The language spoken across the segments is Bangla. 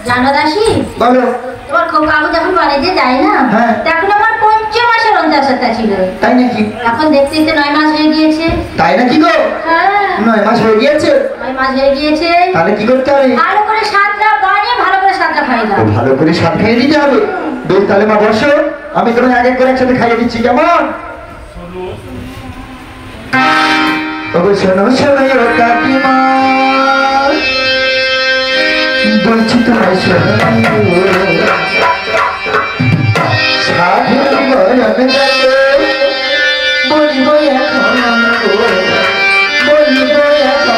জানো দাসী বলো তোমার কাকু যখন বাড়িতে যায় না তখন আমার 5 মাসের অন্তঃসত্ত্বা ছিল। তাই নাকি? এখন দেখতে দেখতে 9 মাস হয়ে গিয়েছে। তাই নাকি গো? হ্যাঁ 9 মাস হয়ে গিয়েছে। 9 মাস হয়ে গিয়েছে। তাহলে কি করতে হবে? ভালো করে সাতটা বানিয়ে ভালো করে সাতটা খাইয়ে দাও। ভালো করে সাত খাইয়ে দিতে হবে। বেশ তাহলে মা বসো, আমি তোমাকে এক এক করে একসাথে খাইয়ে দিচ্ছি। কেমন? ওগো শোনো শোনো কাকিমা, বলছি তোমায় শোনো, সাধুর বরণ গেল বলিব এখন, বলিব এখন।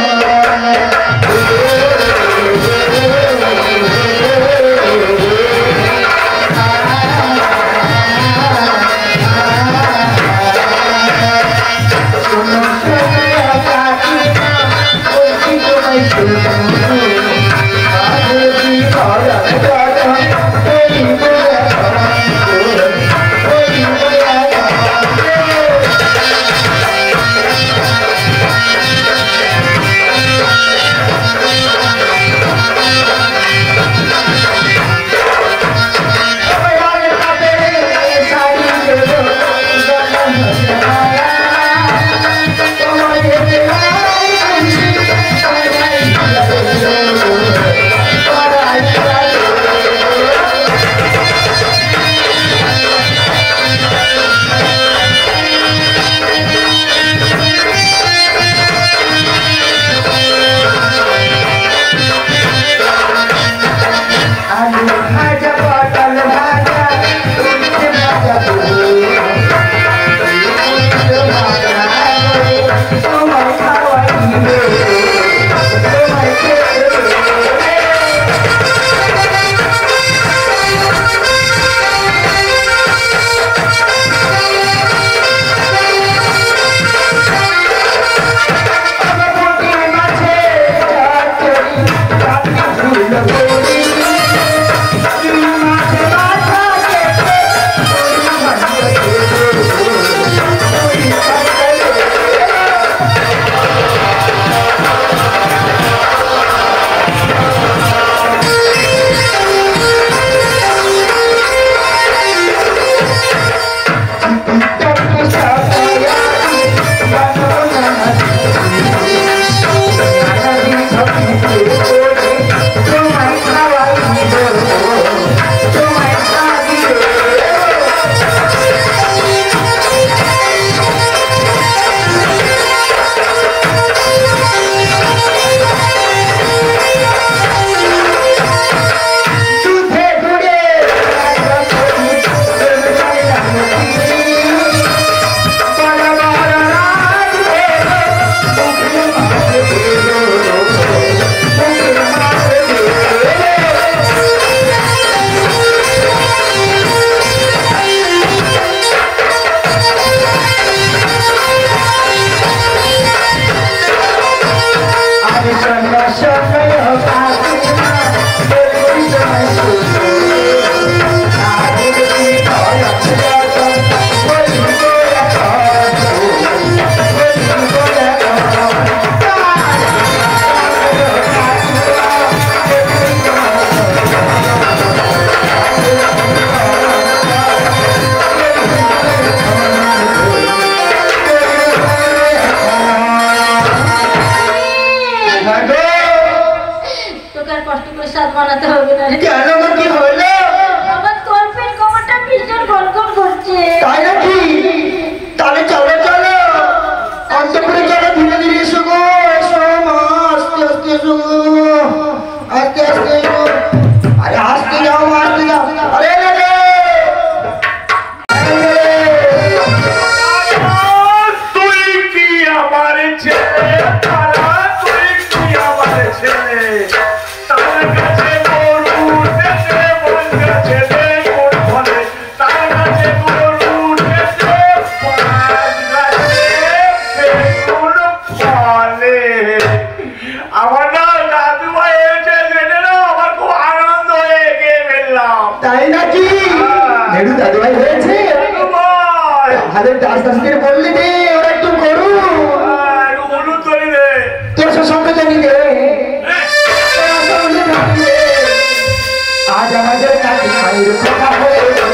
আমাদের কাছে মায়ের কথা হয়েছে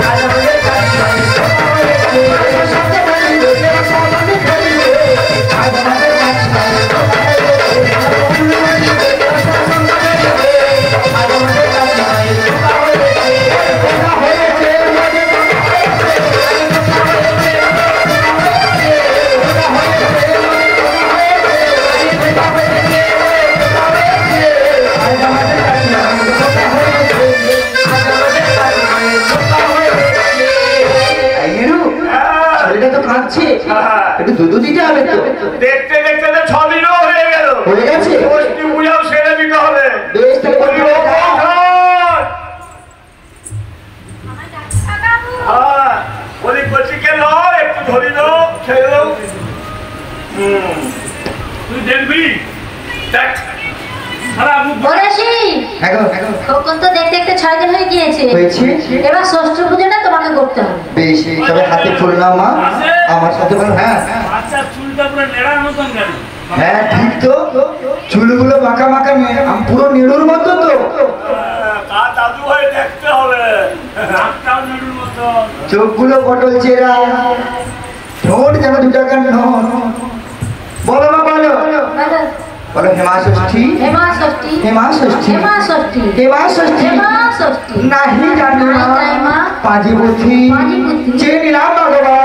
আজ আমাদের কাছে মায়ের কথা হয়েছে সত্যি বলি লোকের সামনে খেলবে আজ আমাদের কাছে মায়ের কথা হয়েছে আজ আমাদের কাছে মায়ের কথা হয়েছে কথা হয়েছে একটু দুধ দিতে হবে তো দেখতে দেখতে তো 6 দিনও হয়ে গেল হয়ে গেছে ষষ্ঠী পূজাও সেরে দিতে হবে বেশ তাহলে হ্যাঁ ওই কচিকে নাও একটু ধরি দাও খেয়ে দাও তুই দেখবি দেখ বলেছি খোকন তো দেখতে দেখতে 6 দিন হয়ে গিয়েছে এবার ষষ্ঠী পুজোটা তোমাকে করতে হবে বেশ তবে হাতে ফুল নাও মা আমার সাথে বল হ্যাঁ আচ্ছা চুলটা পুরো নেড়ার মতন কেন হ্যাঁ ঠিক তো চুলগুলো বাঁকা বাঁকা পুরো নেড়ুর মতো তো তা দাদু হয়ে দেখতে হবে নাকটাও নেড়ুর মতো চোখগুলো পটল চেরা ঠোঁট যেন 2 টাকার নোট বলো মা বলো বলো হেমা ষষ্ঠী হেমা ষষ্ঠী হেমা ষষ্ঠী হেমা ষষ্ঠী হেমা ষষ্ঠী হেমা ষষ্ঠী নাহি জানি মা পাঁজি বুদ্ধি চেয়ে নিলাম ভগবান